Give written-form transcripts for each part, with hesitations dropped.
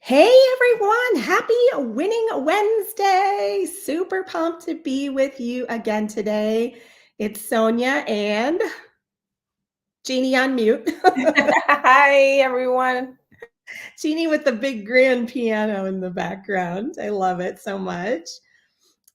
Hey everyone, happy Winning Wednesday. Super pumped to be with you again today. It's Sonia and Jeannie on mute. Hi, everyone. Jeannie with the big grand piano in the background. I love it so much.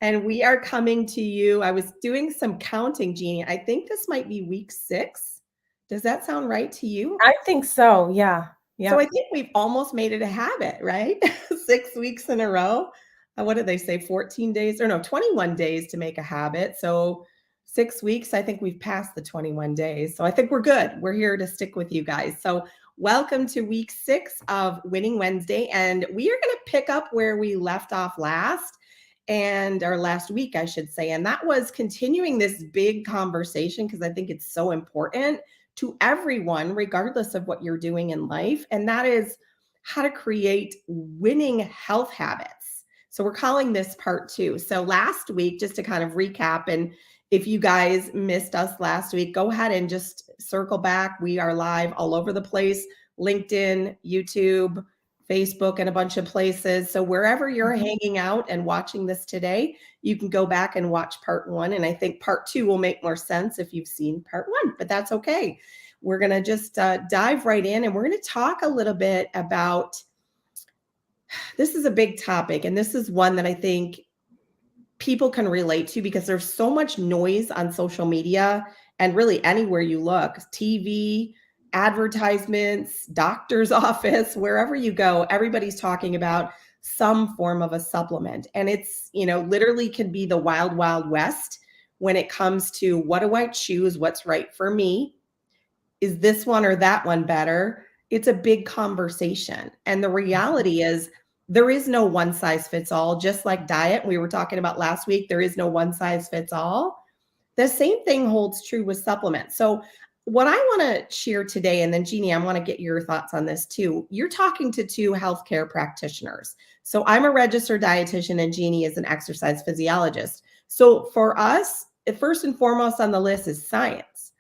And we are coming to you. I was doing some counting, Jeannie. I think this might be week 6. Does that sound right to you? I think so. Yeah. So I Yep. think we've almost made it a habit, right? 6 weeks in a row. What did they say? 14 days or no, 21 days to make a habit. So 6 weeks, I think we've passed the 21 days. So I think we're good. We're here to stick with you guys. So welcome to week 6 of Winning Wednesday. And we are going to pick up where we left off last and our last week, I should say. And that was continuing this big conversation because I think it's so important to everyone, regardless of what you're doing in life. And that is how to create winning health habits. So we're calling this part 2. So last week, just to kind of recap, and if you guys missed us last week, go ahead and just circle back. We are live all over the place: LinkedIn, YouTube, Facebook, and a bunch of places. So wherever you're hanging out and watching this today, you can go back and watch part 1. And I think part 2 will make more sense if you've seen part 1, but that's okay. We're going to just dive right in and we're going to talk a little bit about this is a big topic. And this is one that I think people can relate to because there's so much noise on social media and really anywhere you look, TV, advertisements, doctor's office, wherever you go, everybody's talking about some form of a supplement. And it's, literally can be the wild, wild west when it comes to what do I choose? What's right for me? Is this one or that one better? It's a big conversation. And the reality is, there is no one size fits all, just like diet we were talking about last week. There is no one size fits all. The same thing holds true with supplements. So, what I want to share today, and then Jeannie, I want to get your thoughts on this too. You're talking to 2 healthcare practitioners. So, I'm a registered dietitian, and Jeannie is an exercise physiologist. So, for us, first and foremost on the list is science.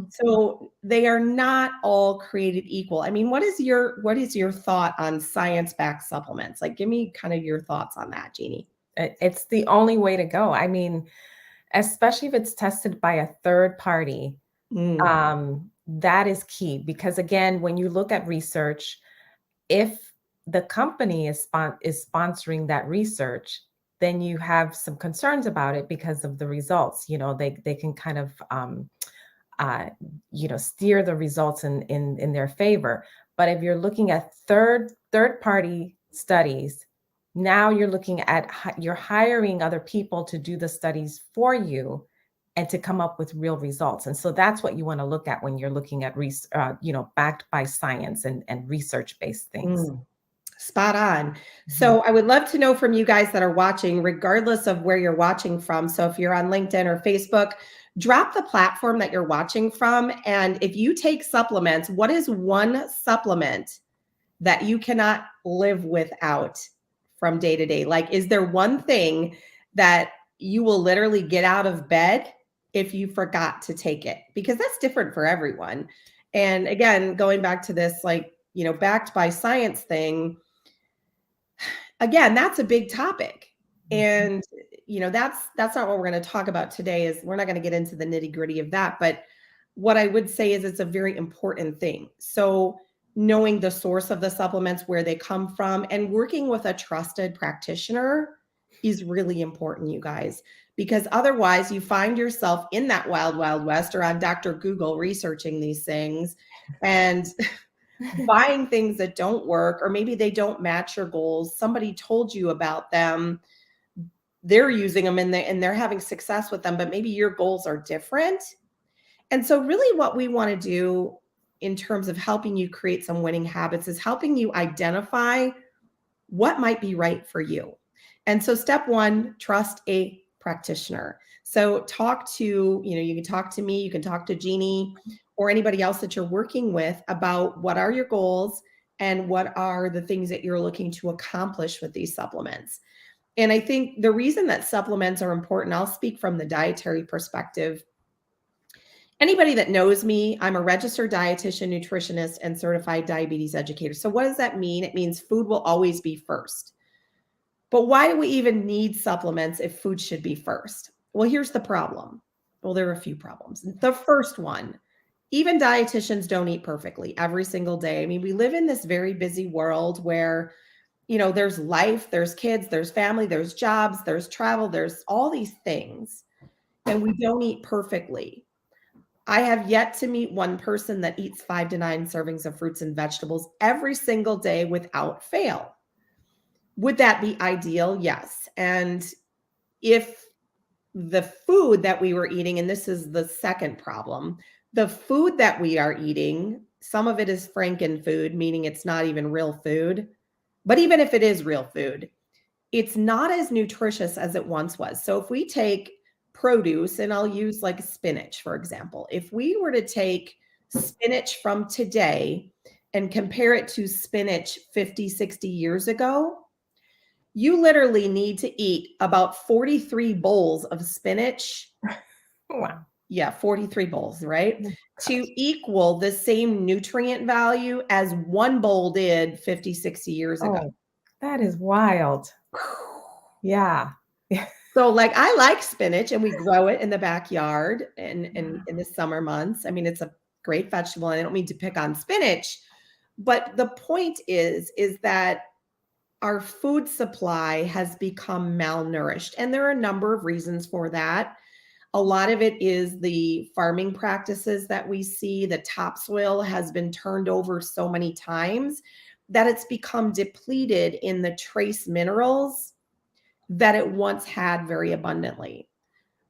So they are not all created equal. I mean, what is your thought on science-backed supplements? Like, give me kind of your thoughts on that, Jeannie. It's the only way to go. I mean, especially if it's tested by a third party, Mm, that is key because again, when you look at research, if the company is sponsoring that research, then you have some concerns about it because of the results. They can kind of uh, steer the results in their favor. But if you're looking at third party studies, now you're looking at you're hiring other people to do the studies for you and to come up with real results. And so that's what you want to look at when you're looking at backed by science and research based things. mm. Spot on. Mhm. So I would love to know from you guys that are watching, regardless of where you're watching from. So if you're on LinkedIn or Facebook, drop the platform that you're watching from. And if you take supplements, what is one supplement that you cannot live without from day to day? Like, is there one thing that you will literally get out of bed if you forgot to take it? Because that's different for everyone. And again, going back to this, like, backed by science thing, again, that's a big topic. Mhm. And that's not what we're going to talk about today. Is we're not going to get into the nitty-gritty of that, but what I would say is it's a very important thing. So knowing the source of the supplements, where they come from, and working with a trusted practitioner is really important, you guys, because otherwise you find yourself in that wild, wild west or on Dr. Google researching these things and buying things that don't work, or maybe they don't match your goals. Somebody told you about them, they're using them and they're having success with them, but maybe your goals are different. And so really what we want to do in terms of helping you create some winning habits is helping you identify what might be right for you. And so step 1, trust a practitioner. So talk to, you can talk to me, you can talk to Jeannie or anybody else that you're working with about what are your goals and what are the things that you're looking to accomplish with these supplements. And I think the reason that supplements are important, I'll speak from the dietary perspective, Anybody that knows me, I'm a registered dietitian, nutritionist, and certified diabetes educator. So what does that mean? It means food will always be first. But why do we even need supplements if food should be first? Well, here's the problem. Well, there are a few problems. The first one, even dietitians don't eat perfectly every single day. I mean, we live in this very busy world where, there's life, there's kids, there's family, there's jobs, there's travel, there's all these things, and we don't eat perfectly. I have yet to meet one person that eats 5 to 9 servings of fruits and vegetables every single day without fail. Would that be ideal? Yes. And if the food that we were eating, and this is the second problem, the food that we are eating, some of it is Franken food, meaning it's not even real food. But even if it is real food, it's not as nutritious as it once was. So if we take produce, and I'll use like spinach, for example, if we were to take spinach from today and compare it to spinach 50, 60 years ago, you literally need to eat about 43 bowls of spinach. Wow. Yeah, 43 bowls, right? Oh, To gosh. equal the same nutrient value as one bowl did 50, 60 years ago. Oh, that is wild. Yeah. So like I like spinach and we grow it in the backyard in the summer months. I mean, it's a great vegetable and I don't mean to pick on spinach, but the point is that our food supply has become malnourished. And there are a number of reasons for that. A lot of it is the farming practices that we see. The topsoil has been turned over so many times that it's become depleted in the trace minerals that it once had very abundantly.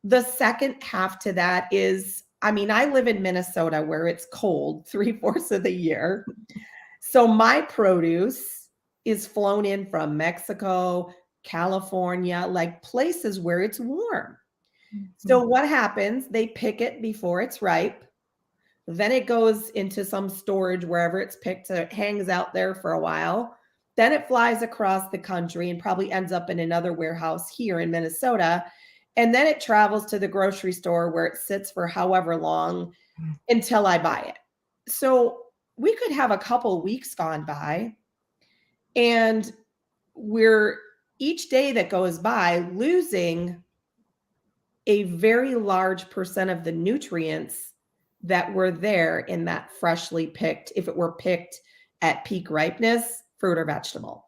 The second half to that is, I mean, I live in Minnesota where it's cold 3/4 of the year. So my produce is flown in from Mexico, California, like places where it's warm. So what happens? They pick it before it's ripe. Then it goes into some storage wherever it's picked. So it hangs out there for a while. Then it flies across the country and probably ends up in another warehouse here in Minnesota. And then it travels to the grocery store where it sits for however long until I buy it. So we could have a couple weeks gone by and we're each day that goes by losing a very large percent of the nutrients that were there in that freshly picked, if it were picked at peak ripeness, fruit or vegetable.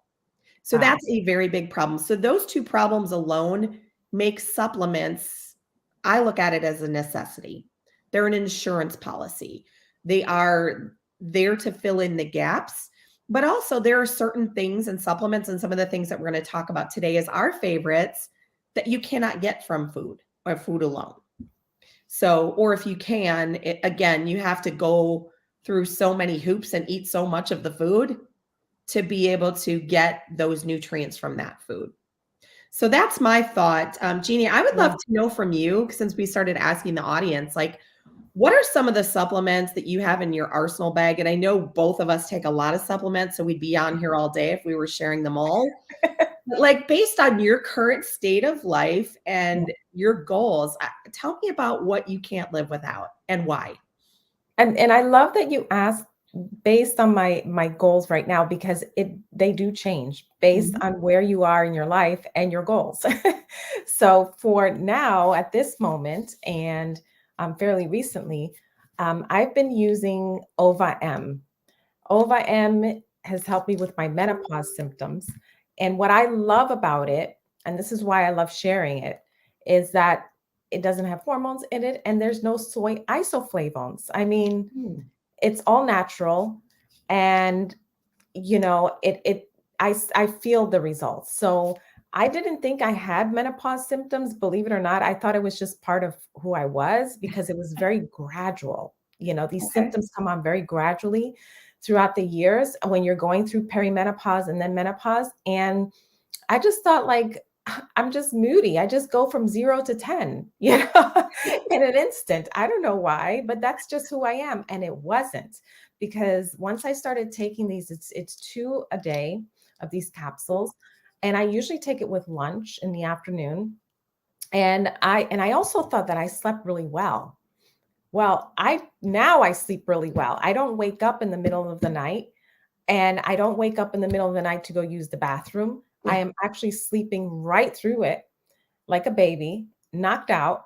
So Wow. that's a very big problem. So those two problems alone make supplements, I look at it as a necessity. They're an insurance policy. They are there to fill in the gaps, but also there are certain things and supplements and some of the things that we're going to talk about today as our favorites that you cannot get from food or food alone. So, or if you can, again, you have to go through so many hoops and eat so much of the food to be able to get those nutrients from that food. So that's my thought. Jeannie, I would love Yeah. to know from you, since we started asking the audience, like, what are some of the supplements that you have in your arsenal bag? And I know both of us take a lot of supplements, so we'd be on here all day if we were sharing them all. But like based on your current state of life and your goals, tell me about what you can't live without and why. And I love that you asked based on my goals right now because they do change based Mhm. on where you are in your life and your goals. So for now, at this moment, and fairly recently, I've been using Ova M. Ova M has helped me with my menopause symptoms. And what I love about it, and this is why I love sharing it, is that it doesn't have hormones in it and there's no soy isoflavones. I mean, Mm. it's all natural and I feel the results. So I didn't think I had menopause symptoms, believe it or not. I thought it was just part of who I was because it was very gradual. These Okay. symptoms come on very gradually throughout the years when you're going through perimenopause and then menopause. And I just thought like I'm just moody. I just go from 0 to 10, in an instant. I don't know why, but that's just who I am. And it wasn't because once I started taking these, it's 2 a day of these capsules. And I usually take it with lunch in the afternoon. And I also thought that I slept really well. Well, I sleep really well. I don't wake up in the middle of the night, and I don't wake up in the middle of the night to go use the bathroom. I am actually sleeping right through it like a baby, knocked out,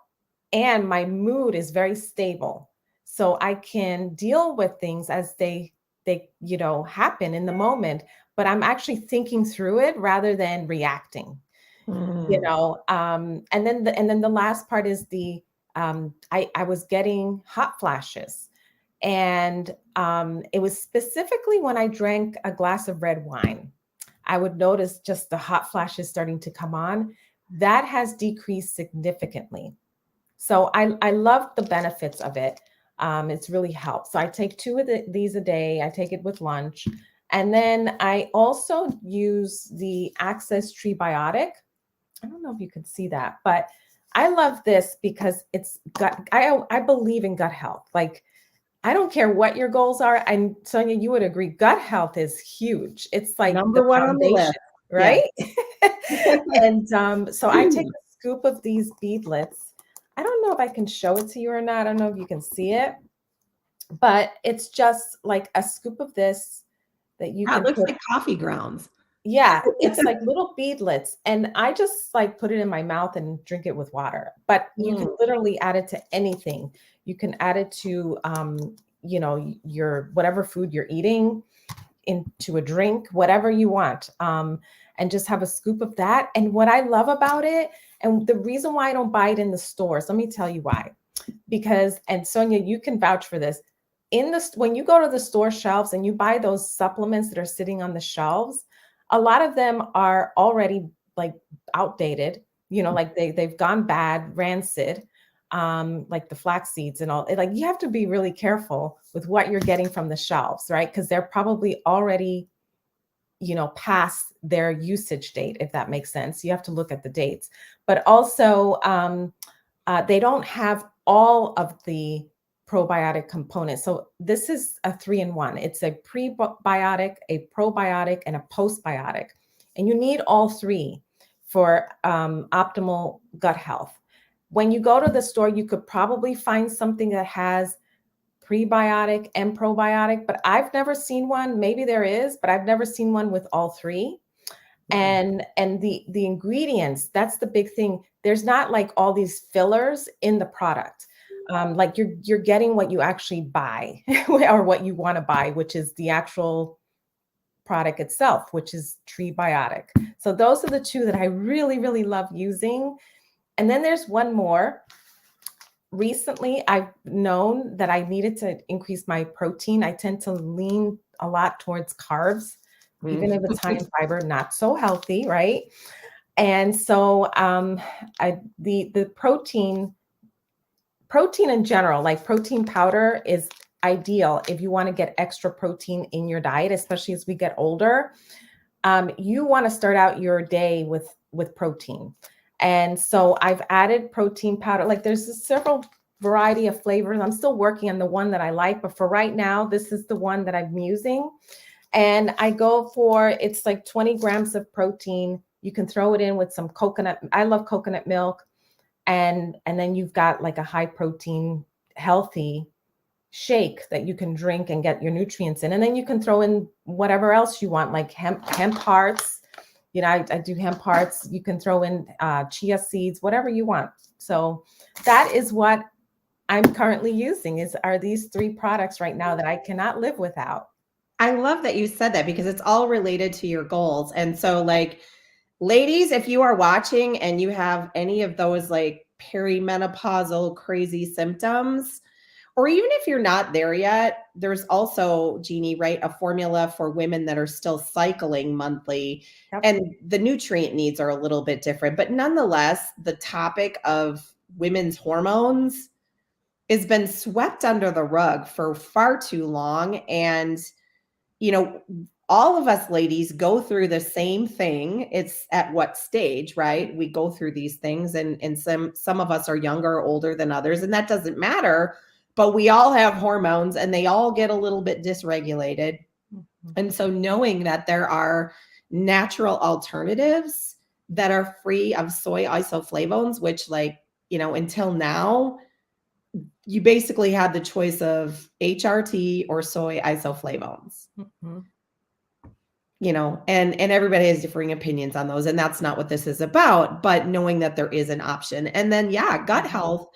and my mood is very stable. So I can deal with things as they happen in the moment, but I'm actually thinking through it rather than reacting. Mm. And then the last part is I was getting hot flashes, and it was specifically when I drank a glass of red wine. I would notice just the hot flashes starting to come on. That has decreased significantly. So I love the benefits of it. It's really helped. So I take two of these a day. I take it with lunch. And then I also use the Access Tree Biotic. I don't know if you can see that, but I love this because it's gut. I believe in gut health. Like, I don't care what your goals are. And Sonia, you would agree, gut health is huge. It's like the Number one on the foundation, list. Yes. right? And so I take a scoop of these beadlets. I don't know if I can show it to you or not. I don't know if you can see it, but it's just like a scoop of this that you That can looks put. like coffee grounds. Yeah, it's like little beadlets, and I just like put it in my mouth and drink it with water. But you can Mm. literally add it to anything. You can add it to your whatever food you're eating, into a drink, whatever you want. And just have a scoop of that. And what I love about it, and the reason why I don't buy it in the stores, let me tell you why. Because, and Sonia, you can vouch for this. When you go to the store shelves and you buy those supplements that are sitting on the shelves, a lot of them are already like outdated, like they've gone bad, rancid, like the flax seeds and all. Like, you have to be really careful with what you're getting from the shelves, right? Because they're probably already past their usage date, if that makes sense. You have to look at the dates. But also, they don't have all of the probiotic components. So this is a 3-in-1. It's a prebiotic, a probiotic, and a postbiotic. And you need all three for optimal gut health. When you go to the store, you could probably find something that has prebiotic and probiotic, but I've never seen one. Maybe there is, but I've never seen one with all three. And the ingredients, that's the big thing. There's not like all these fillers in the product. Like, you're getting what you actually buy or what you want to buy, which is the actual product itself, which is Tree Biotic. So those are the two that I really, really love using. And then there's one more. Recently, I've known that I needed to increase my protein. I tend to lean a lot towards carbs, even if it's high in fiber, not so healthy, right? And so the protein in general, like protein powder, is ideal if you want to get extra protein in your diet, especially as we get older. You want to start out your day with protein. And so I've added protein powder. Like, there's several variety of flavors. I'm still working on the one that I like, but for right now, this is the one that I'm using. And I go for, it's like 20 grams of protein. You can throw it in with some coconut. I love coconut milk. And then you've got like a high protein, healthy shake that you can drink and get your nutrients in. And then you can throw in whatever else you want, like hemp hearts. I do hemp hearts. You can throw in chia seeds, whatever you want. So that is what I'm currently using, are these three products right now that I cannot live without. I love that you said that because it's all related to your goals. And so, like, ladies, if you are watching and you have any of those like perimenopausal crazy symptoms, or even if you're not there yet, there's also, Jeannie, right, a formula for women that are still cycling monthly. Yep. And the nutrient needs are a little bit different. But nonetheless, the topic of women's hormones has been swept under the rug for far too long. And, all of us ladies go through the same thing. It's at what stage, right? We go through these things, and some of us are younger or older than others, and that doesn't matter. But we all have hormones and they all get a little bit dysregulated. Mhm. And so knowing that there are natural alternatives that are free of soy isoflavones, which, like, until now, you basically had the choice of HRT or soy isoflavones. Mhm. You know, and everybody has differing opinions on those, and that's not what this is about, but knowing that there is an option. And then, yeah, gut health.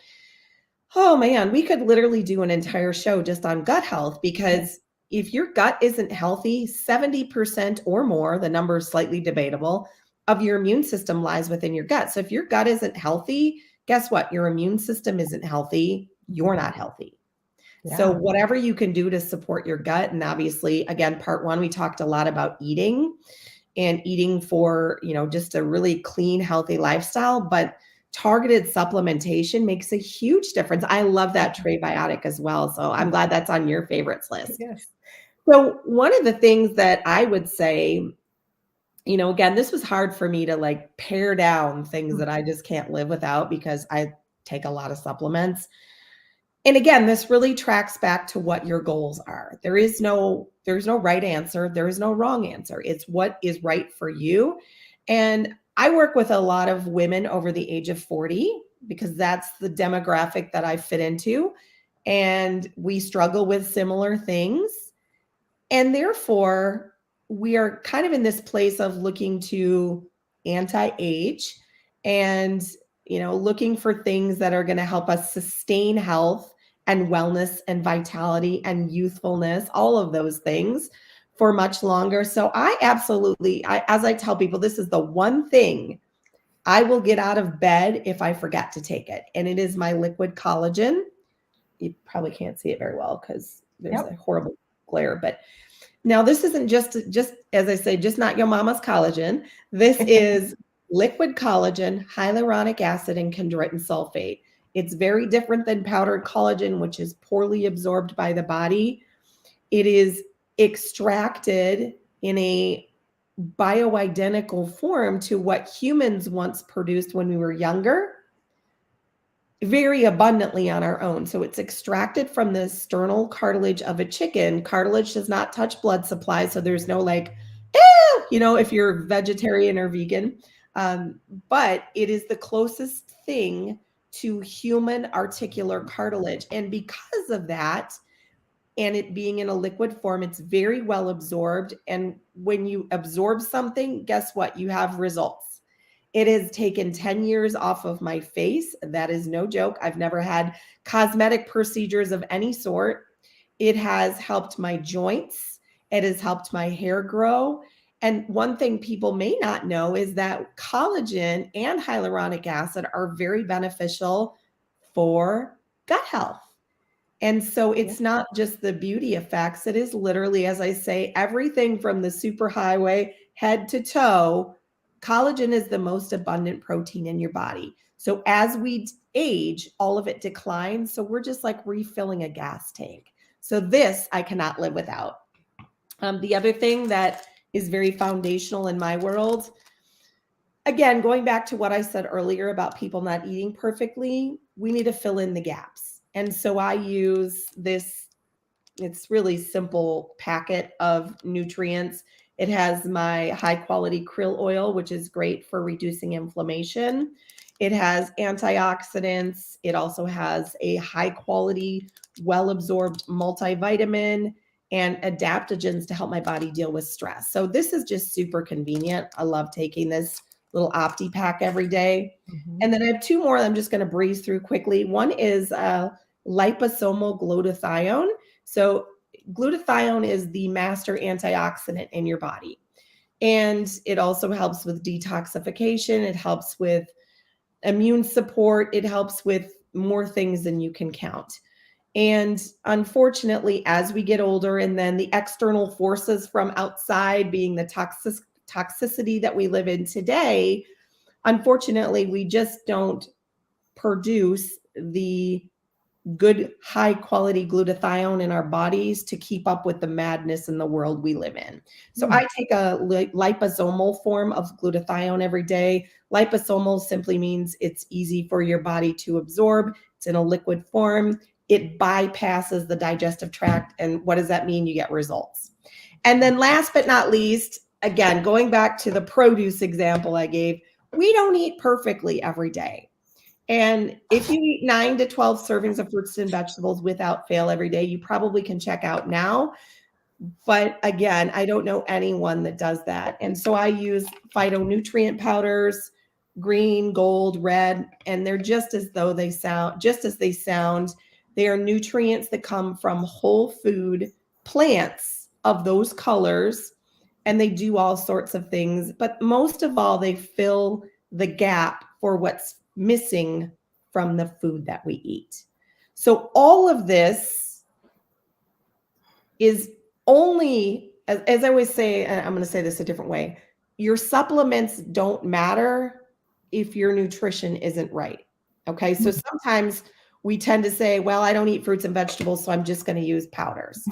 Oh man, we could literally do an entire show just on gut health, Yeah. because if your gut isn't healthy, 70% or more, the number is slightly debatable, of your immune system lies within your gut. So if your gut isn't healthy, guess what? Your immune system isn't healthy. You're not healthy. So Yeah. whatever you can do to support your gut, and obviously, again, part one, we talked a lot about eating and eating for, you know, just a really clean, healthy lifestyle, but targeted supplementation makes a huge difference. I love that Trebiotic as well. So I'm glad that's on your favorites list. Yes. So one of the things that I would say, you know, again, this was hard for me to like pare down things that I just can't live without because I take a lot of supplements. And again, this really tracks back to what your goals are. There's no right answer, there is no wrong answer. It's what is right for you. And I work with a lot of women over the age of 40 because that's the demographic that I fit into, and we struggle with similar things. And therefore, we are kind of in this place of looking to anti-age and, you know, looking for things that are going to help us sustain health and wellness and vitality and youthfulness, all of those things for much longer. So I absolutely, as I tell people, this is the one thing I will get out of bed if I forget to take it. And it is my liquid collagen. You probably can't see it very well because there's a Yep. horrible glare, but now, this isn't just as I say, just not your mama's collagen. This is liquid collagen, hyaluronic acid, and chondroitin sulfate. It's very different than powdered collagen, which is poorly absorbed by the body. It is extracted in a bioidentical form to what humans once produced when we were younger, very abundantly on our own. So it's extracted from the sternal cartilage of a chicken. Cartilage does not touch blood supply. So there's no like, you know, if you're vegetarian or vegan. But it is the closest thing to human articular cartilage. And because of that, and it being in a liquid form, it's very well absorbed. And when you absorb something, guess what? You have results. It has taken 10 years off of my face. That is no joke. I've never had cosmetic procedures of any sort. It has helped my joints. It has helped my hair grow. And one thing people may not know is that collagen and hyaluronic acid are very beneficial for gut health. And so Yeah. it's not just the beauty effects. It is literally, as I say, everything from the superhighway head to toe. Collagen is the most abundant protein in your body. So as we age, all of it declines. So we're just like refilling a gas tank. So this I cannot live without. The other thing that is very foundational in my world, again, going back to what I said earlier about people not eating perfectly, we need to fill in the gaps. And so I use this, it's really simple packet of nutrients. It has my high quality krill oil, which is great for reducing inflammation. It has antioxidants. It also has a high quality, well absorbed multivitamin and adaptogens to help my body deal with stress. So this is just super convenient. I love taking this little Opti pack every day. Mhm. And then I have two more I'm just going to breeze through quickly. One is liposomal glutathione. So glutathione is the master antioxidant in your body. And it also helps with detoxification. It helps with immune support. It helps with more things than you can count. And unfortunately, as we get older, and then the external forces from outside being the toxicity that we live in today, unfortunately, we just don't produce the good high quality glutathione in our bodies to keep up with the madness in the world we live in. So Mm. I take a liposomal form of glutathione every day. Liposomal simply means it's easy for your body to absorb. It's in a liquid form. It bypasses the digestive tract. And what does that mean? You get results. And then last but not least, again, going back to the produce example I gave, we don't eat perfectly every day. And if you eat 9 to 12 servings of fruits and vegetables without fail every day, you probably can check out now. But again, I don't know anyone that does that. And so I use phytonutrient powders, green, gold, red, and they're just as they sound. They are nutrients that come from whole food plants of those colors, and they do all sorts of things. But most of all, they fill the gap for what's missing from the food that we eat. So all of this is only, as I always say, and I'm going to say this a different way, your supplements don't matter if your nutrition isn't right. Okay. So sometimes we tend to say, well, I don't eat fruits and vegetables, so I'm just going to use powders.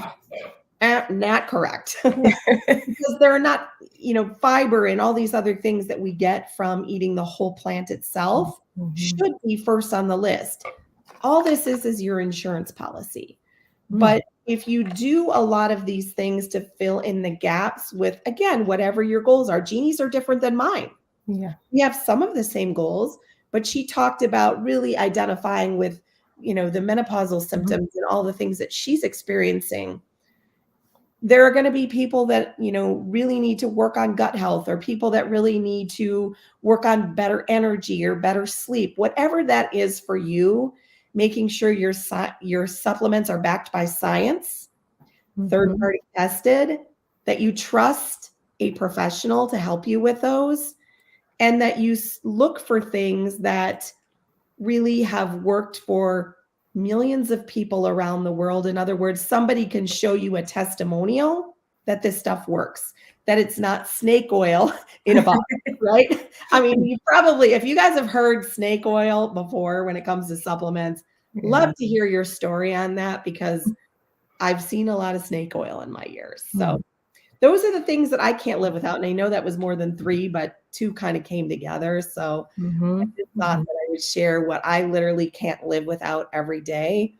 Not correct. Because they're not, fiber and all these other things that we get from eating the whole plant itself should be first on the list. All this is your insurance policy. But if you do a lot of these things to fill in the gaps with, again, whatever your goals are, Jeannie's are different than mine. Yeah. We have some of the same goals, but she talked about really identifying with, the menopausal symptoms and all the things that she's experiencing. There are going to be people that, really need to work on gut health, or people that really need to work on better energy or better sleep, whatever that is for you. Making sure your supplements are backed by science, third-party tested, that you trust a professional to help you with those, and that you look for things that really have worked for millions of people around the world. In other words, somebody can show you a testimonial that this stuff works, that it's not snake oil in a bottle, right? I mean, if you guys have heard snake oil before when it comes to supplements, love to hear your story on that, because I've seen a lot of snake oil in my years. So those are the things that I can't live without. And I know that was more than 3, but 2 kind of came together. So I just thought that I would share what I literally can't live without every day.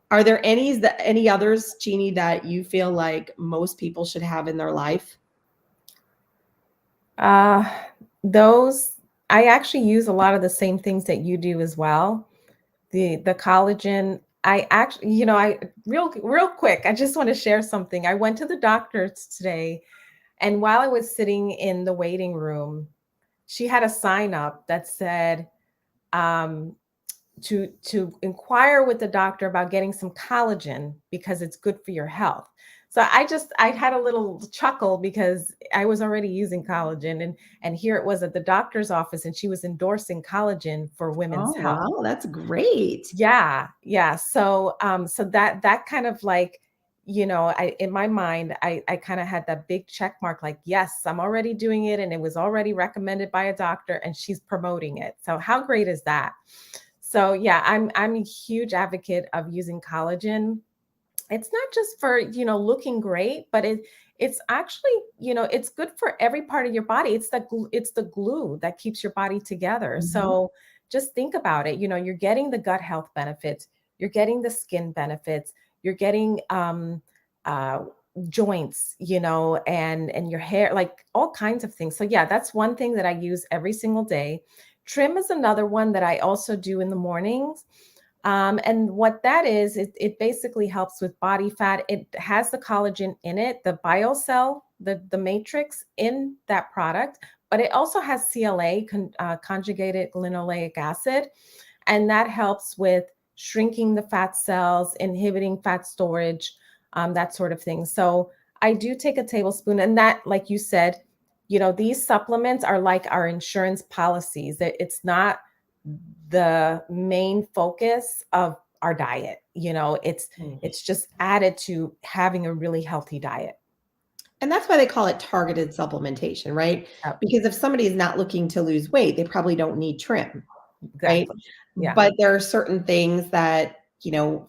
Are there any others, Jeannie, that you feel like most people should have in their life? Those, I actually use a lot of the same things that you do as well. The collagen, I actually, real quick, I just want to share something. I went to the doctor's today, and while I was sitting in the waiting room, she had a sign up that said, to inquire with the doctor about getting some collagen because it's good for your health. So I had a little chuckle because I was already using collagen, and here it was at the doctor's office, and she was endorsing collagen for women's Oh, health. wow, that's great. Yeah. So so that kind of like, in my mind, I kind of had that big check mark, like, yes, I'm already doing it, and it was already recommended by a doctor, and she's promoting it. So how great is that? So yeah, I'm a huge advocate of using collagen. It's not just for, looking great, but it's actually, it's good for every part of your body. It's the glue that keeps your body together. So just think about it. You're getting the gut health benefits, you're getting the skin benefits, you're getting uh joints, and your hair, like all kinds of things. So yeah, that's one thing that I use every single day. Trim is another one that I also do in the mornings. And what that is, it basically helps with body fat. It has the collagen in it, the BioCell, the matrix in that product, but it also has CLA, conjugated linoleic acid, and that helps with shrinking the fat cells, inhibiting fat storage, that sort of thing. So I do take a tablespoon, and that, like you said, these supplements are like our insurance policies. That it's not the main focus of our diet. It's just added to having a really healthy diet. And that's why they call it targeted supplementation, right? Yep. Because if somebody is not looking to lose weight, they probably don't need trim, right? Exactly. Yeah. But there are certain things that,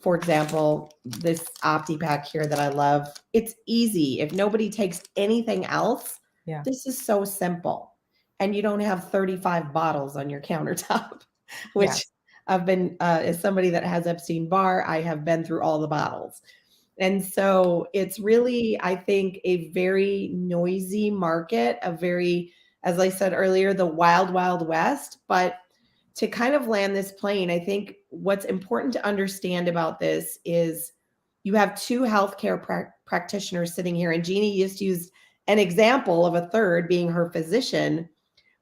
for example, this OptiPack here that I love, it's easy. If nobody takes anything else, Yeah. this is so simple. And you don't have 35 bottles on your countertop, which Yes. I've been, as somebody that has Epstein-Barr, I have been through all the bottles. And so it's really, I think, a very noisy market, a very, as I said earlier, the wild, wild west. But to kind of land this plane, I think what's important to understand about this is you have two healthcare practitioners sitting here, and Jeannie just used an example of a third being her physician,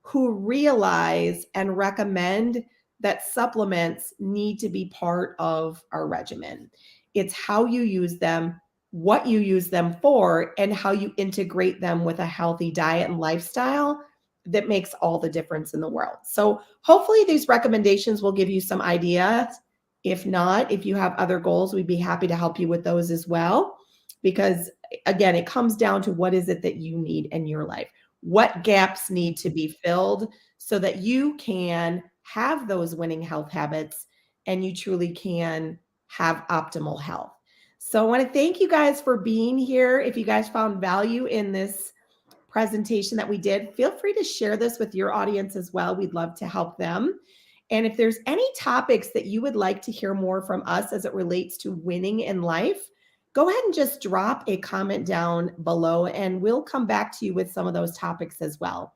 who realize and recommend that supplements need to be part of our regimen. It's how you use them, what you use them for, and how you integrate them with a healthy diet and lifestyle that makes all the difference in the world. So hopefully these recommendations will give you some ideas. If not, if you have other goals, we'd be happy to help you with those as well. Because again, it comes down to what is it that you need in your life? What gaps need to be filled so that you can have those winning health habits and you truly can have optimal health. So I want to thank you guys for being here. If you guys found value in this presentation that we did, feel free to share this with your audience as well. We'd love to help them. And if there's any topics that you would like to hear more from us as it relates to winning in life, go ahead and just drop a comment down below and we'll come back to you with some of those topics as well.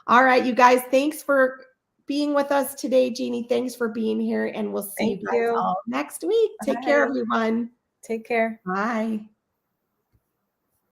All right, you guys, thanks for being with us today. Jeannie, thanks for being here, and we'll see you guys all next week. Take care, everyone. Take care. Bye.